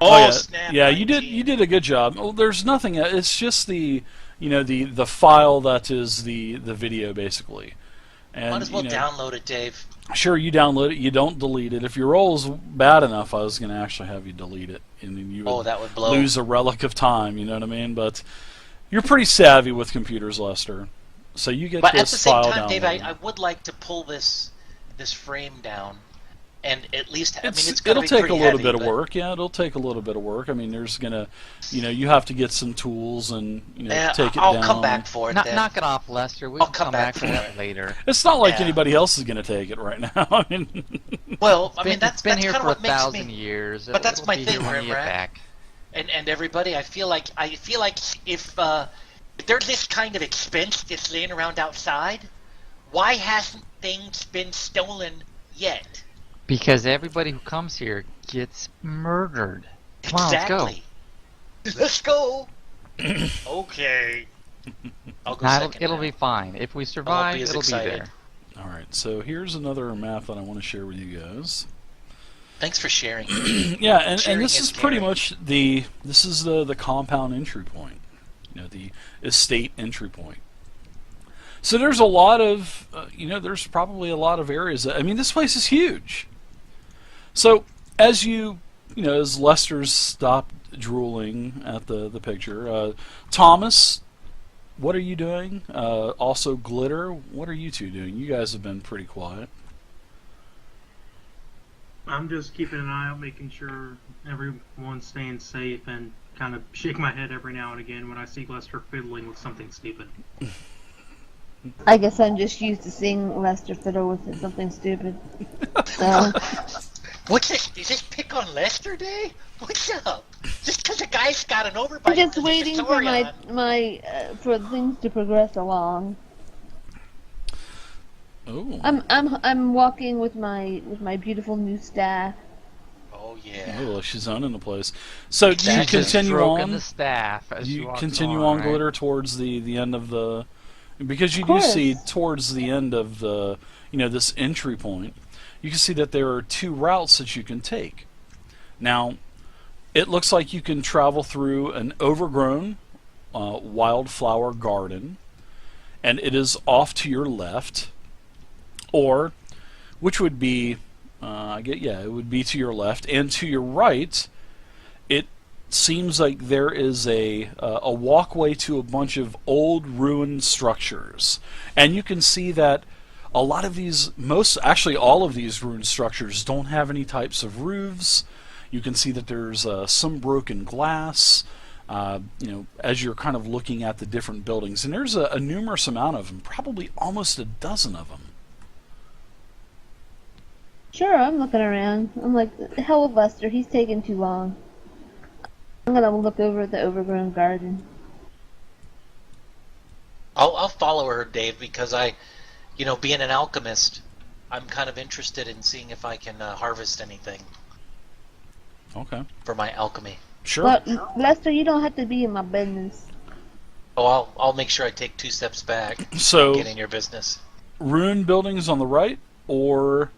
Oh yeah, snap! yeah. 19. You did a good job. Well, there's nothing. It's just the the file that is the video basically. And Might as well download it, Dave. sure, you download it. You don't delete it. If your roll's bad enough, I was going to actually have you delete it, and then you would, that would blow. lose a relic of time. You know what I mean? But you're pretty savvy with computers, Lester. So you get But this at the same file time, Dave, downloaded. I would like to pull this frame down, and at least It'll take a little bit of work. Yeah, it'll take a little bit of work. I mean, there's gonna, you have to get some tools and take it down. I'll come back for it. Then. Knock it off, Lester. We'll come back for that later. It's not like anybody else is gonna take it right now. I mean, well, it's been here for 1,000 years. But that's my thing, back. And everybody, I feel like if there's this kind of expense that's laying around outside, why hasn't things been stolen yet? Because everybody who comes here gets murdered. Come on, exactly. Let's go. Okay. I'll go second. It'll be fine. If we survive, it'll be there. All right. So here's another map that I want to share with you guys. Thanks for sharing. Yeah, and Sharing this is is pretty caring. much the compound entry point. The estate entry point. So there's a lot of there's probably a lot of areas. I mean, this place is huge. So as as Lester's stopped drooling at the picture, Thomas, what are you doing? Also, Glitter, what are you two doing? You guys have been pretty quiet. I'm just keeping an eye out, making sure everyone's staying safe, and kind of shake my head every now and again when I see Lester fiddling with something stupid. I guess I'm just used to seeing Lester fiddle with something stupid. So. What's this? Is this pick on Lester Day? What's up? Just because a guy's got an overbite. I'm just waiting for for things to progress along. Oh. I'm walking with my beautiful new staff. Oh yeah. Oh, she's owning the place. So do you Just continue stroking on? the staff as You walk continue along, on, right? Glitter, towards the end of the, because you Of do course. see towards the end of the this entry point, you can see that there are two routes that you can take. Now, it looks like you can travel through an overgrown wildflower garden, and it is off to your left, or which would be, it would be to your left, and to your right, it seems like there is a walkway to a bunch of old ruined structures, and you can see that a lot of these, actually all of these ruined structures don't have any types of roofs. You can see that there's some broken glass, as you're kind of looking at the different buildings, and there's a numerous amount of them, probably almost a dozen of them. Sure, I'm looking around. I'm like, the hell with Lester, he's taking too long. I'm gonna look over at the overgrown garden. I'll follow her, Dave, because being an alchemist, I'm kind of interested in seeing if I can harvest anything. Okay. For my alchemy. Sure. But Lester, you don't have to be in my business. Oh, I'll make sure I take 2 steps back. So, get in your business. Ruined buildings on the right, or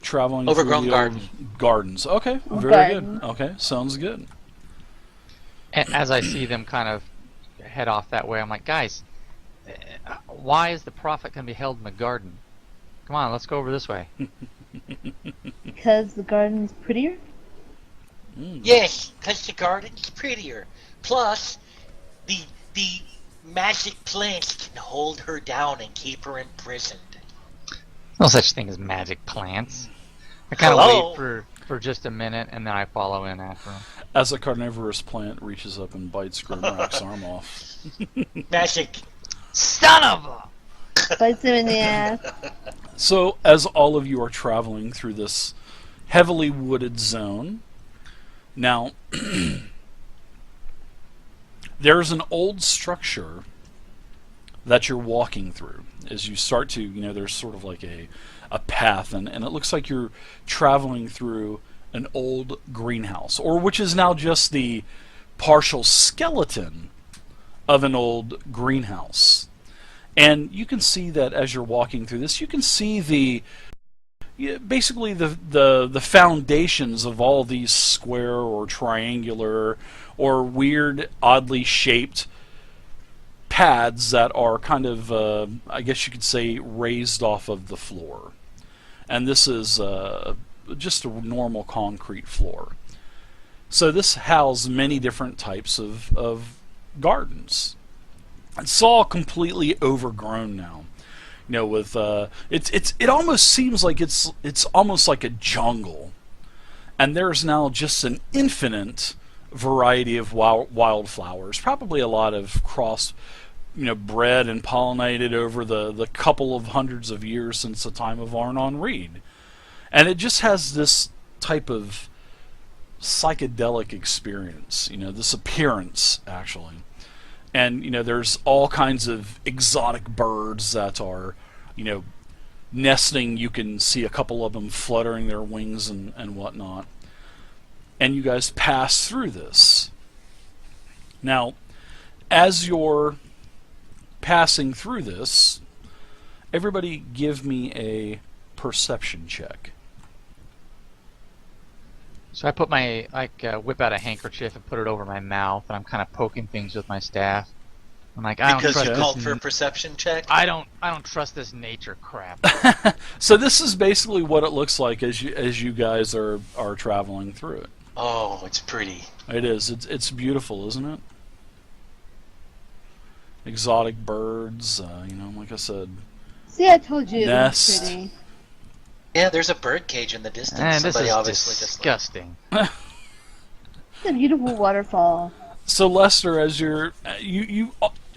traveling overgrown through the garden. old gardens. Okay, very Garden. good. Okay, sounds good. As I see them kind of head off that way, I'm like, guys, why is the prophet going to be held in the garden? Come on, let's go over this way. Because the garden's prettier? Yes, because the garden's prettier. Plus, the magic plants can hold her down and keep her imprisoned. No such thing as magic plants. I kind of wait for just a minute, and then I follow in after them. As a carnivorous plant reaches up and bites Grimrock's arm off. Magic. Son of a... Bites him in the ass. So, as all of you are traveling through this heavily wooded zone, now, there's an old structure that you're walking through. As you start to, there's sort of like a path, and it looks like you're traveling through an old greenhouse, or which is now just the partial skeleton of an old greenhouse. And you can see that as you're walking through this, you can see the basically the foundations of all these square or triangular or weird, oddly shaped pads that are kind of, I guess you could say, raised off of the floor. And this is just a normal concrete floor. So this houses many different types of gardens. It's all completely overgrown now. You know, with it almost seems like it's almost like a jungle, and there's now just an infinite variety of wildflowers. Probably a lot of bred and pollinated over the couple of hundreds of years since the time of Arnon Reed, and it just has this type of psychedelic experience. You know, this appearance actually. And, there's all kinds of exotic birds that are, nesting. You can see a couple of them fluttering their wings and whatnot. And you guys pass through this. Now, as you're passing through this, everybody give me a perception check. So I put my, whip out a handkerchief and put it over my mouth, and I'm kind of poking things with my staff. I'm like, I don't Because trust you this. called for a perception check? I don't trust this nature crap. So this is basically what it looks like as you guys are traveling through it. Oh, it's pretty. It is. It's beautiful, isn't it? Exotic birds, like I said. See, I told you Nest. it was pretty. Yeah, there's a bird cage in the distance. And this Somebody is obviously disgusting. It's a beautiful waterfall. So Lester, as you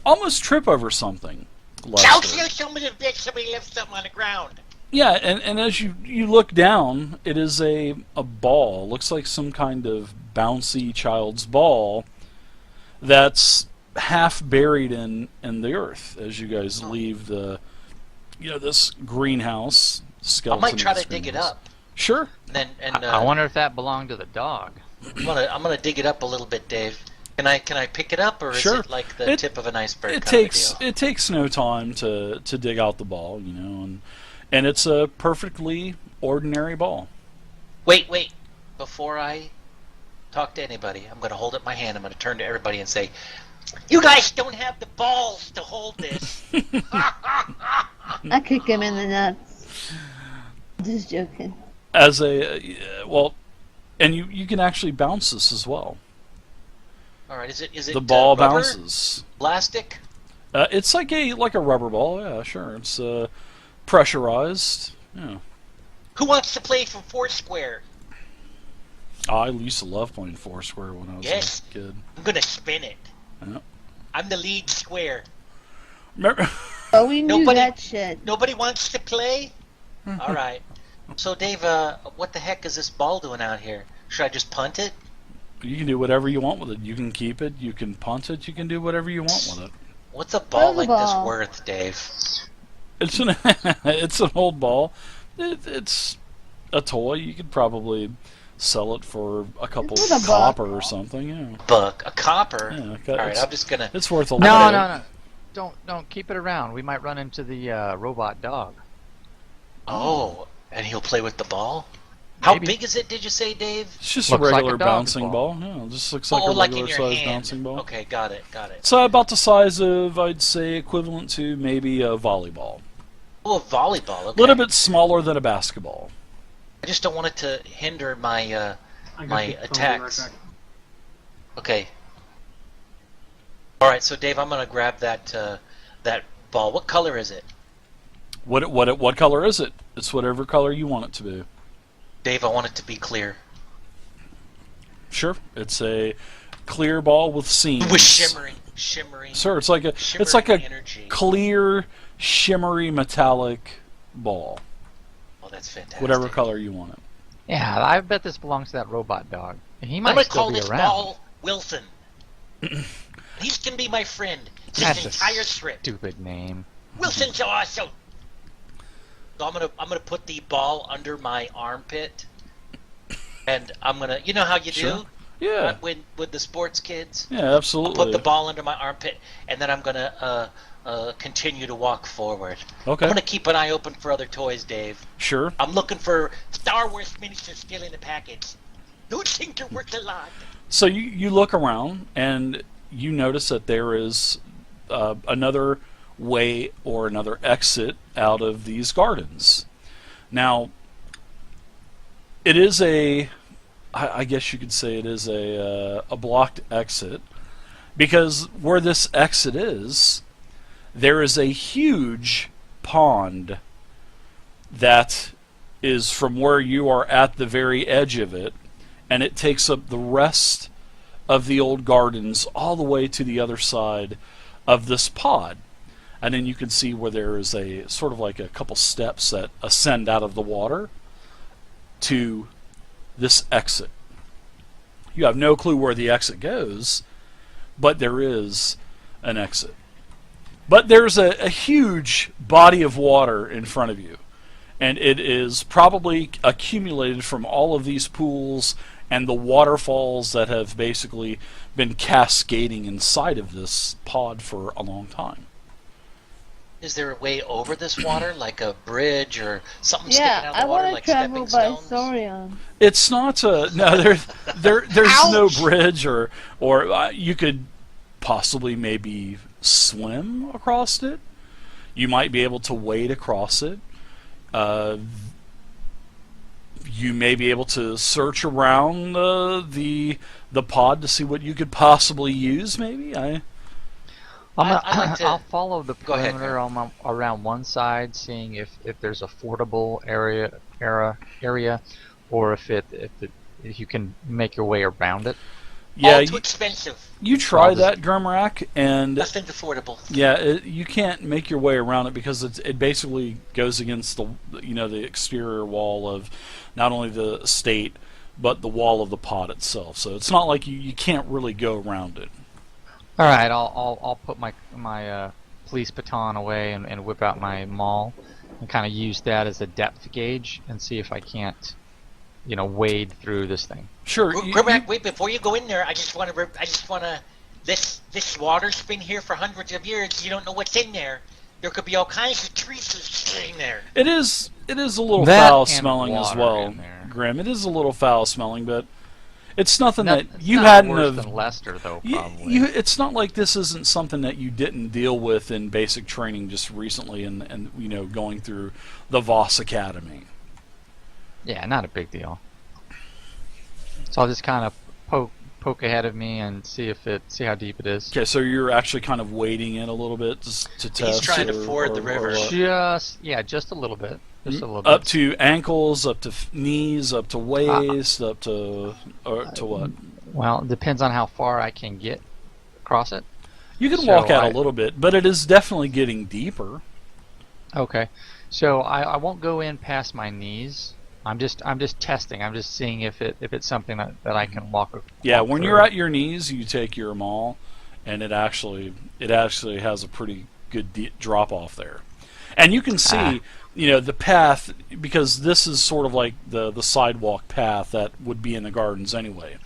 almost trip over something. Don't Lester. you show me the bitch, somebody left something on the ground. Yeah, and as you look down, it is a ball. Looks like some kind of bouncy child's ball that's half buried in the earth as you guys leave the this greenhouse. I might try to dig it up. Sure. And I wonder if that belonged to the dog. I'm gonna dig it up a little bit, Dave. Can I pick it up, or is Sure. it like the tip of an iceberg? It kind takes of a deal? it takes no time to dig out the ball, and it's a perfectly ordinary ball. Wait. Before I talk to anybody, I'm gonna hold up my hand. I'm gonna turn to everybody and say, "You guys don't have the balls to hold this." I kick him in the nuts. Just joking. As and you can actually bounce this as well. All right, is it The ball rubber? bounces. Plastic? It's like a rubber ball. Yeah, sure. It's pressurized. Yeah. Who wants to play for Foursquare? I used to love playing Foursquare when I was Yes. a kid. I'm gonna spin it. Yeah. I'm the lead square. Remember? Oh, we knew Nobody- that shit. Nobody wants to play? All right. So, Dave, what the heck is this ball doing out here? Should I just punt it? You can do whatever you want with it. You can keep it. You can punt it. You can do whatever you want with it. What's a ball Throw the like this ball. worth, Dave? It's it's an old ball. It's a toy. You could probably sell it for a couple It's worth a copper buck. or something. Yeah. Buck, a copper. Yeah, All right, I'm just gonna. It's worth a No, lot. no, no. Don't keep it around. We might run into the robot dog. Oh, and he'll play with the ball. How Maybe. big is it? Did you say, Dave? It's just Looks a like regular a dog's bouncing ball. ball. Yeah, it just looks like Oh, a like in regular your sized hand. bouncing ball. Okay, got it. It's about the size of, I'd say, equivalent to maybe a volleyball. Oh, a volleyball. A Okay. little bit smaller than a basketball. I just don't want it to hinder my I got my the phone attacks. right back. Okay. All right, so Dave, I'm gonna grab that that ball. What color is it? What color is it? It's whatever color you want it to be. Dave, I want it to be clear. Sure, it's a clear ball with seams. With shimmery. Sure, it's like a shimmering energy. clear, shimmery, metallic ball. Oh, that's fantastic. Whatever color you want it. Yeah, I bet this belongs to that robot dog. And he I'm might gonna still call be this around. ball Wilson. He's gonna be my friend. This That's a entire trip. stupid name. Wilson's awesome. So I'm gonna put the ball under my armpit, and I'm gonna, you know how you Sure. do Yeah, with the sports kids. yeah, absolutely. Put the ball under my armpit, and then I'm gonna continue to walk forward. Okay. I'm gonna keep an eye open for other toys, Dave. Sure. I'm looking for Star Wars miniatures still in the package. Those things are worth a lot. So you look around and you notice that there is another way or another exit out of these gardens. Now, it is I guess you could say it is a blocked exit, because where this exit is, there is a huge pond that is from where you are at the very edge of it, and it takes up the rest of the old gardens all the way to the other side of this pod. And then you can see where there is a sort of like a couple steps that ascend out of the water to this exit. You have no clue where the exit goes, but there is an exit. But there's a huge body of water in front of you, and it is probably accumulated from all of these pools and the waterfalls that have basically been cascading inside of this pod for a long time. Is there a way over this water, like a bridge or something Yeah, sticking out of I the water, want like to travel stepping by stones? Saurian. It's not there's no Ouch! bridge or you could possibly maybe swim across it. You might be able to wade across it. You may be able to search around the pod to see what you could possibly use. Maybe I'd like to- I'll follow the Go ahead, perimeter around one side, seeing if there's a fordable area, or if you can make your way around it. yeah. All too expensive. You try I'll just- that, Grimrack, and Nothing affordable. yeah, you can't make your way around it because it basically goes against the exterior wall of not only the estate but the wall of the pod itself. So it's not like you can't really go around it. All right, I'll put my police baton away and whip out my maul and kind of use that as a depth gauge and see if I can't, wade through this thing. Sure. Grimrack, wait, before you go in there, I just want to. This water's been here for hundreds of years. You don't know what's in there. There could be all kinds of trees sitting there. It is a little That foul and smelling as water well, in there. Grim. It is a little foul smelling, but it's nothing that It's you not hadn't worse have. than Lester, though, You, probably. it's not like this isn't something that you didn't deal with in basic training just recently, and going through the Voss Academy. Yeah, not a big deal. So I'll just kind of poke ahead of me and see how deep it is. Okay, so you're actually kind of wading in a little bit to test. He's trying to ford the river. what? Just a little bit. Just a little Up bit. to ankles, up to knees, up to waist, up to to what? Well, it depends on how far I can get across it. You can So walk out a little bit, but it is definitely getting deeper. Okay, so I won't go in past my knees. I'm just testing. I'm just seeing if it's something that I can walk. Yeah, walk when through. you're at your knees, you take your maul, and it actually has a pretty good drop off there, and you can see the path, because this is sort of like the sidewalk path that would be in the gardens anyway,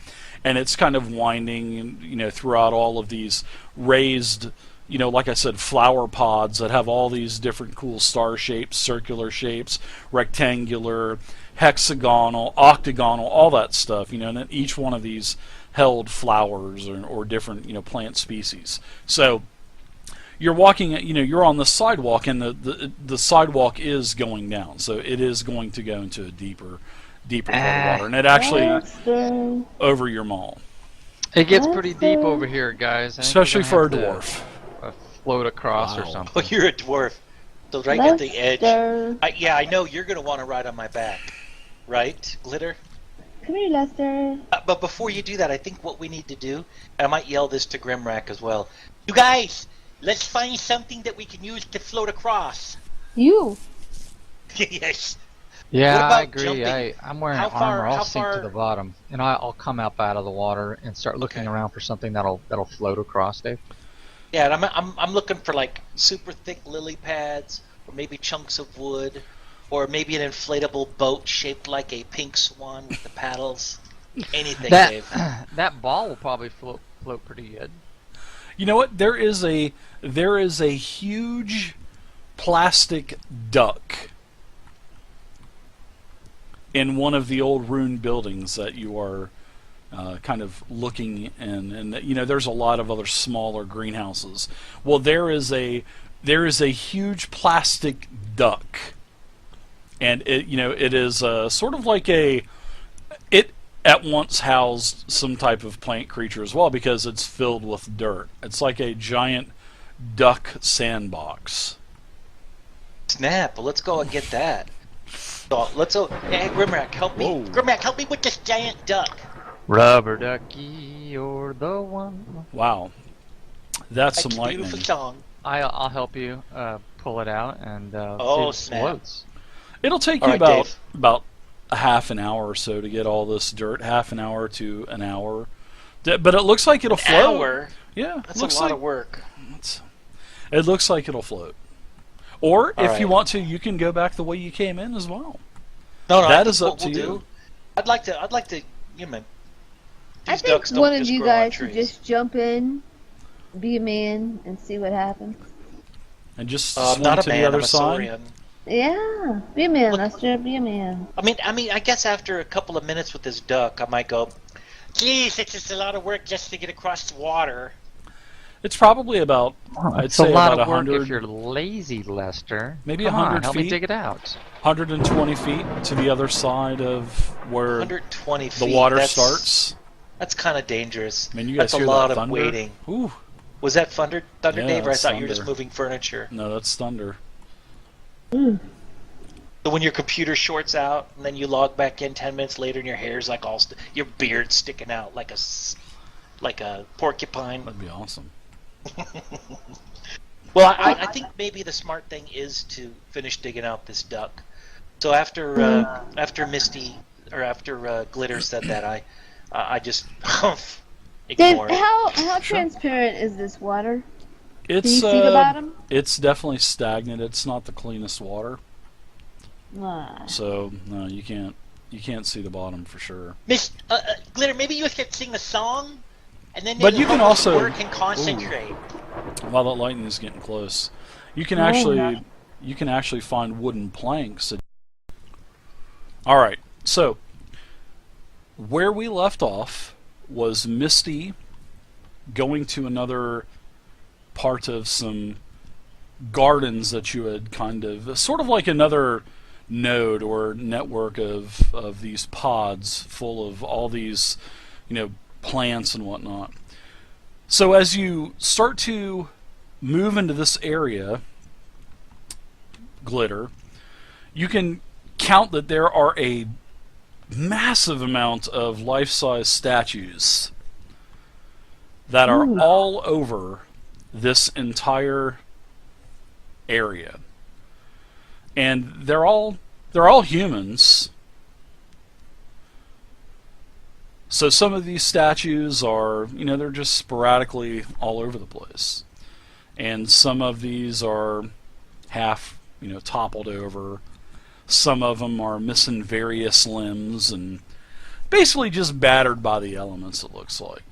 and it's kind of winding throughout all of these raised, like I said, flower pods that have all these different cool star shapes, circular shapes, rectangular, hexagonal, octagonal, all that stuff, and then each one of these held flowers or different, plant species. So you're walking, you're on the sidewalk, and the sidewalk is going down, so it is going to go into a deeper part of the water, and it actually over your maul. It gets pretty deep over here, guys. I think Especially we're for a gonna have dwarf. to, float across or Wow. Oh, something. you're a dwarf. So right at the edge. Lester. I know you're going to want to ride on my back. Right, Glitter? Come here, Lester. But before you do that, I think what we need to do, and I might yell this to Grimrack as well. You guys, let's find something that we can use to float across. You. Yes. Yeah, What I about agree. jumping? I'm wearing How far- armor. I'll how sink to far- the bottom, and I'll come up out of the water and start looking Okay. around for something that'll float across, Dave. Yeah, and I'm looking for like super thick lily pads, or maybe chunks of wood, or maybe an inflatable boat shaped like a pink swan with the paddles. Anything, Dave. That ball will probably float pretty good. You know what? There is a huge plastic duck in one of the old ruined buildings that you are kind of looking in, and you know there's a lot of other smaller greenhouses. Well, there is a huge plastic duck, and it is sort of like it at once housed some type of plant creature as well because it's filled with dirt. It's like a giant duck sandbox. Snap! Well, let's go and get that. So hey, Grimrack, help me! Whoa. Grimrack, help me with this giant duck. Rubber ducky, you're the one. Wow, that's some That's a lightning. beautiful song. I'll help you pull it out and Oh, see if it snap. floats. It'll take All you right, Dave. about a half an hour or so to get all this dirt. Half an hour to an hour, but it looks like it'll float. Hour? Yeah, That's looks a lot like of work. it looks like it'll float. Or All if right. you want to, you can go back the way you came in as well. No, I That think is up what to we'll you. do- I'd like to, you know, I these think ducks don't one of just you grow on guys should trees. just jump in, be a man, and see what happens. And just I'm swim not a to man, the other I'm a side. saurian. Yeah, be a man, Look- Lester. Be a man. I mean, I guess after a couple of minutes with this duck, I might go, geez, it's just a lot of work just to get across the water. It's probably about I'd It's say a lot about of work 100, if you're lazy, Lester. Maybe Come 100 on, help me feet. dig it out. 120 feet to the other side of where 120 the feet. water that's, starts. That's kind of dangerous. I mean, you guys That's a hear lot that of thunder? waiting. Ooh, Was that thunder, Yeah, Dave, or I it's thought you were just thunder. moving furniture? no, that's thunder. So when your computer shorts out and then you log back in 10 minutes later and your hair's like all, your beard's sticking out like a porcupine. That'd be awesome. Well, I think maybe the smart thing is to finish digging out this duck. So after Misty or after Glitter said that, I just Dave, ignore it. how transparent is this water? Can you It's see the bottom? it's definitely stagnant. It's not the cleanest water, Nah. so no, you can't see the bottom for sure. Miss Glitter, maybe you could sing a song, and then But it'll you can help us also- work and concentrate. While that lightning is getting close, you can Oh. actually find wooden planks. All right, so where we left off was Misty going to another part of some gardens that you had kind of sort of like another node or network of these pods full of all these plants and whatnot. So as you start to move into this area, Glitter, you can count that there are a massive amount of life-size statues that are all over this entire area, and they're all humans. So some of these statues are, they're just sporadically all over the place, and some of these are half, toppled over. Some of them are missing various limbs and basically just battered by the elements. It looks like.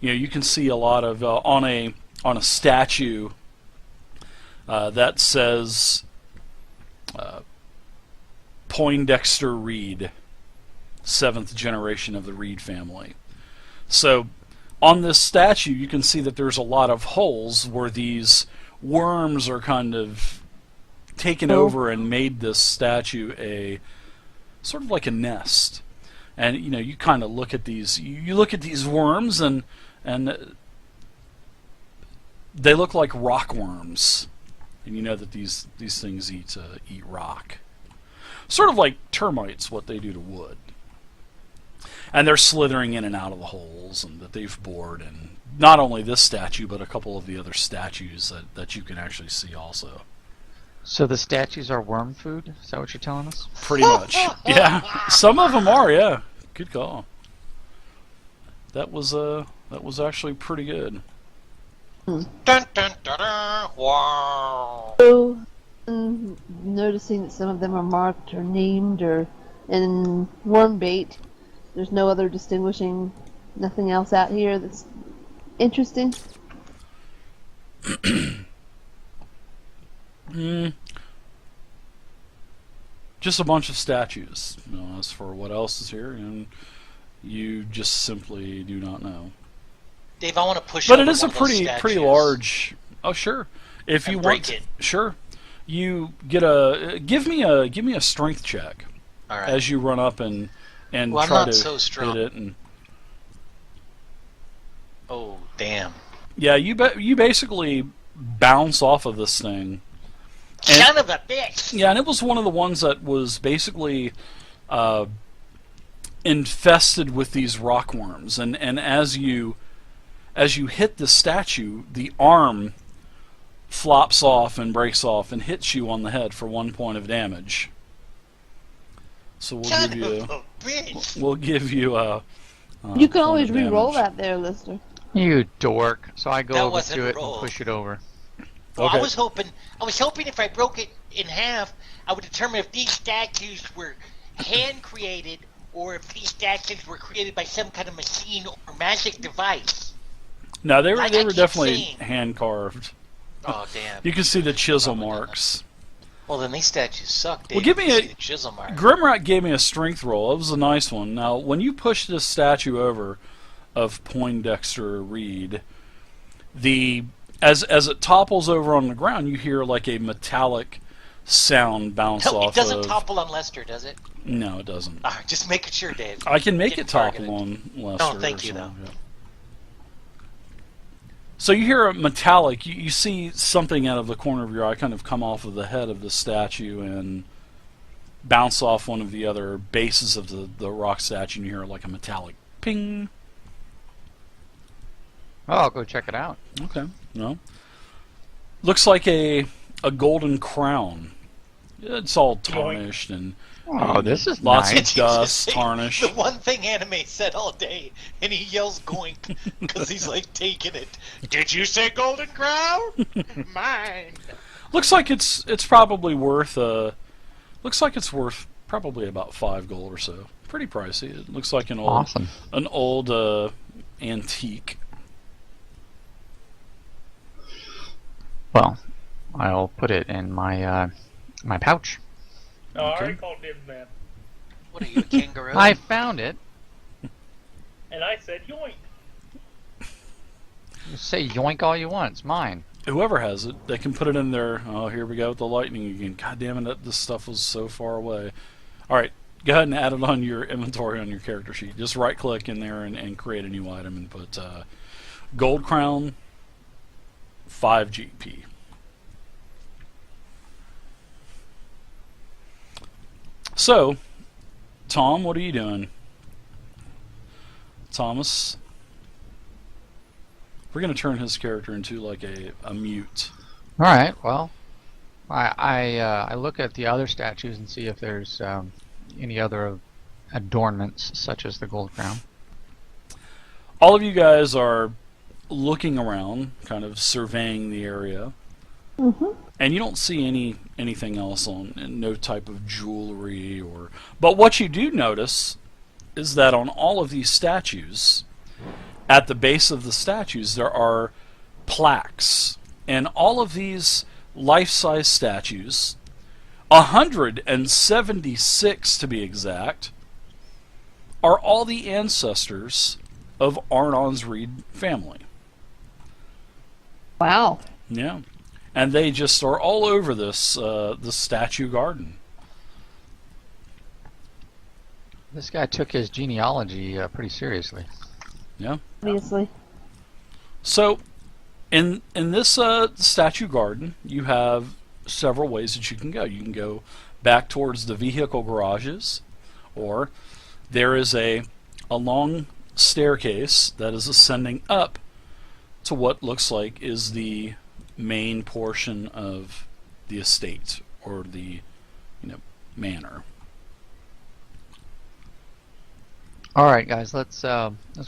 You can see a lot of on a statue that says Poindexter Reed, 7th generation of the Reed family. So on this statue, you can see that there's a lot of holes where these worms are kind of taken over and made this statue a sort of like a nest. And you kind of look at these. You look at these worms, and they look like rock worms, and you know that these things eat rock, sort of like termites. What they do to wood, and they're slithering in and out of the holes, and that they've bored. And not only this statue, but a couple of the other statues that you can actually see also. So the statues are worm food? Is that what you're telling us? Pretty much. Yeah. Some of them are, yeah. Good call. That was actually pretty good. Dun, dun, dun, dun. Wow. So, noticing that some of them are marked or named or in worm bait. There's no other distinguishing, nothing else out here that's interesting. Just a bunch of statues. As for what else is here, and you just simply do not know. Dave, I want to push. But over it is a one of those pretty statues large. Oh sure, if you and want, break it. sure. You get a give me a strength check All right. as you run up and Well, I'm try not to so strong. hit it. And Oh, damn. yeah, you basically bounce off of this thing. And, Son of a bitch! yeah, and it was one of the ones that was basically infested with these rockworms, and as you hit the statue, the arm flops off and breaks off and hits you on the head for 1 point of damage. So we'll Son give you of a bitch! we'll give you a You can point always of re-roll damage. that there, Lister. You dork. So I go That over wasn't to it roll. and push it over. Well, Okay. I was hoping if I broke it in half, I would determine if these statues were hand created or if these statues were created by some kind of machine or magic device. No, they were Like I keep definitely saying. hand carved. Oh damn! You can see the chisel Probably not. marks. Well, then these statues suck. Dave. Well, give me You a- see the chisel mark. Grimrock gave me a strength roll. It was a nice one. Now, when you push this statue over of Poindexter Reed, as it topples over on the ground, you hear like a metallic sound bounce No, off it doesn't of. topple on Lester, does it? No, it doesn't. All right, just making sure, Dave. I can make it Getting topple targeted. on Lester. Oh, thank or you, something, yeah. So you hear a metallic. You see something out of the corner of your eye kind of come off of the head of the statue and bounce off one of the other bases of the rock statue, and you hear like a metallic ping. Oh, I'll go check it out. Okay, no. Looks like a golden crown. It's all tarnished and Oh, this is lots nice. of dust, tarnish. The one thing Anime said all day, and he yells "goink" because he's like taking it. Did you say golden crown? Mine. Looks like it's probably worth looks like it's worth probably about 5 gold or so. Pretty pricey. It looks like an old antique. Well, I'll put it in my my pouch. No, I Okay. already called dibs, man. What are you, a kangaroo? I found it. And I said, yoink. You say yoink all you want. It's mine. Whoever has it, they can put it in there. Oh, here we go with the lightning again. God damn it, this stuff was so far away. All right, go ahead and add it on your inventory on your character sheet. Just right click in there and create a new item and put gold crown 5 GP. So, Tom, what are you doing? Thomas? We're going to turn his character into like a mute. All right. Well, I look at the other statues and see if there's any other adornments such as the gold crown. All of you guys are looking around, kind of surveying the area, and you don't see anything else and no type of jewelry or. But what you do notice is that on all of these statues, at the base of the statues, there are plaques, and all of these life-size statues, 176 to be exact, are all the ancestors of Arnon's Reed family. Wow. Yeah, and they just are all over this the statue garden. This guy took his genealogy pretty seriously. Yeah. Obviously. So, in this statue garden, you have several ways that you can go. You can go back towards the vehicle garages, or there is a long staircase that is ascending up to what looks like is the main portion of the estate or the manor. All right, guys. Let's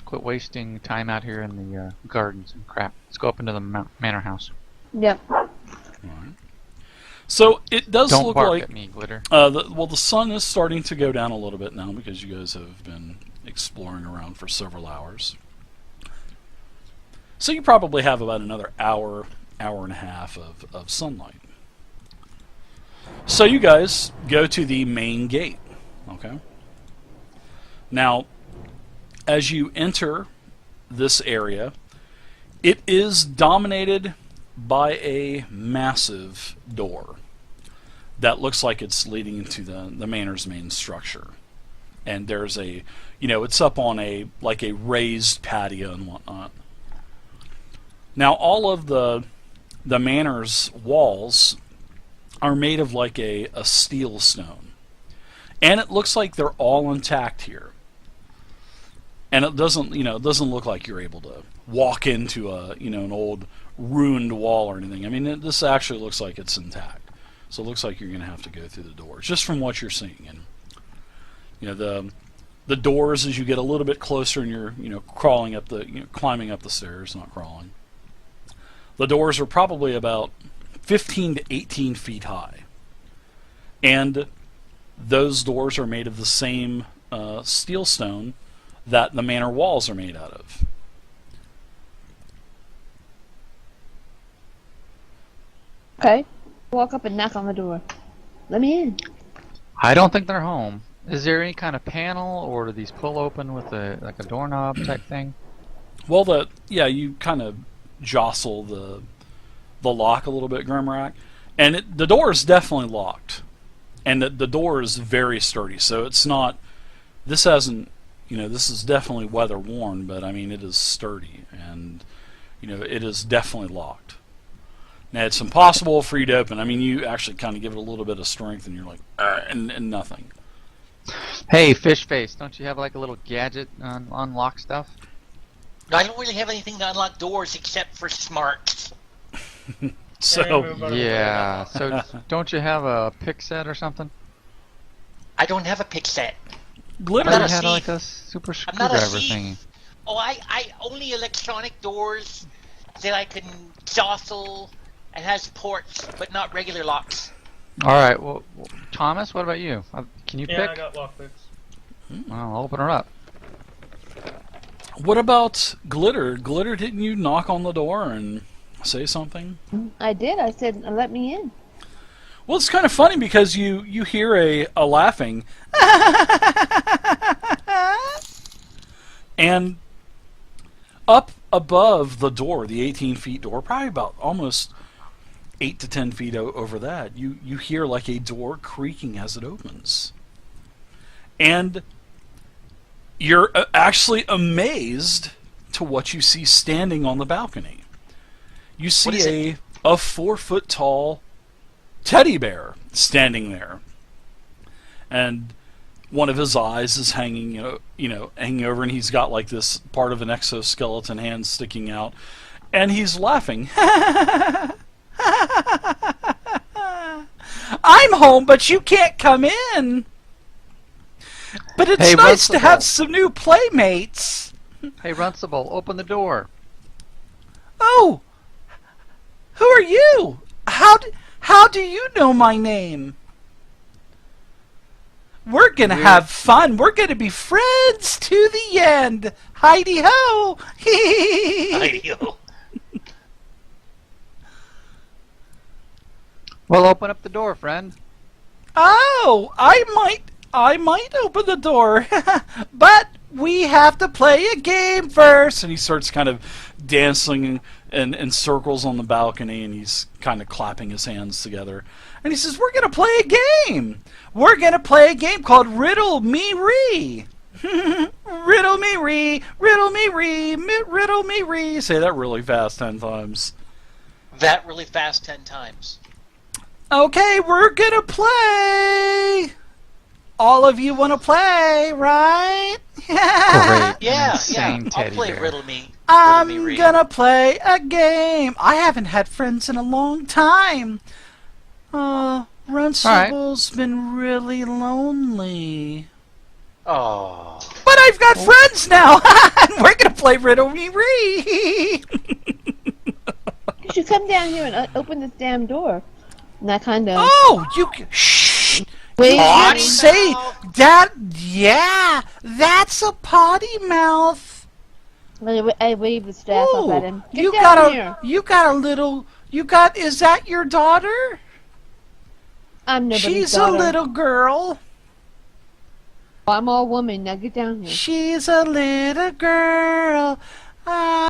quit wasting time out here in the gardens and crap. Let's go up into the manor house. Yep. All right. So it does Don't look bark like at me, Glitter. the sun is starting to go down a little bit now because you guys have been exploring around for several hours. So you probably have about another hour hour and a half of sunlight. So you guys go to the main gate. Okay. Now, as you enter this area, it is dominated by a massive door that looks like it's leading into the manor's main structure. And there's a, it's up on a raised patio and whatnot. Now, all of the manor's walls are made of like a steel stone. And it looks like they're all intact here. And it doesn't look like you're able to walk into an old ruined wall or anything. I mean, this actually looks like it's intact. So it looks like you're going to have to go through the doors, just from what you're seeing. And the doors, as you get a little bit closer and you're crawling up climbing up the stairs, not crawling. The doors are probably about 15 to 18 feet high. And those doors are made of the same steel stone that the manor walls are made out of. Okay. Walk up and knock on the door. Let me in. I don't think they're home. Is there any kind of panel, or do these pull open with a doorknob type thing? Well, you kind of jostle the lock a little bit, Grimrock, and the door is definitely locked, and the door is very sturdy. So it's not. This hasn't. This is definitely weather worn, but I mean it is sturdy, and it is definitely locked. Now, it's impossible for you to open. I mean, you actually kind of give it a little bit of strength, and you're like, and nothing. Hey, fish face, don't you have like a little gadget on unlock stuff? I don't really have anything to unlock doors except for smarts. So yeah, so don't you have a pick set or something? I don't have a pick set. Glitter I'm not a had thief. like a super I'm not a screwdriver thief. thingy. Oh, I only electronic doors that I can jostle and has ports, but not regular locks. All right, well, Thomas, what about you? Can you Yeah, I pick? got lockpicks. Well, I'll open her up. What about Glitter? Glitter, didn't you knock on the door and say something? I did. I said, let me in. Well, it's kind of funny because you hear a laughing, and up above the door, the 18 feet door, probably about almost 8 to 10 feet over that, you hear like a door creaking as it opens. And you're actually amazed to what you see standing on the balcony. You see a 4-foot tall teddy bear standing there. And one of his eyes is hanging, hanging over, and he's got like this part of an exoskeleton hand sticking out, and he's laughing. I'm home, but you can't come in. But it's nice to have some new playmates. Hey, Runcible, open the door. Oh, who are you? How do you know my name? We're gonna have fun. We're gonna be friends to the end. Heidi ho! Heidi ho! Well, open up the door, friend. Oh, I might open the door, but we have to play a game first. And he starts kind of dancing in circles on the balcony, and he's kind of clapping his hands together. And he says, "We're gonna play a game. We're gonna play a game called Riddle Me Ree." Riddle me ree, riddle me ree, riddle me ree. Say that really fast 10 times. That really fast 10 times. Okay, we're gonna play. All of you want to play, right? Great. Yeah, Insane I'll teddy play bear. Riddle Me. I'm gonna play a game. I haven't had friends in a long time. Runcible's been really lonely. Oh. But I've got friends now, and we're gonna play Riddle Me Ree. You should come down here and open this damn door. And that kind of. Oh, you shh. Wait, You can't Potty say mouth. that. Yeah, that's a potty mouth. I wave the staff up at him. Get you down got here. Is that your daughter? I'm nobody's She's daughter. a little girl. I'm all woman. Now get down here. She's a little girl.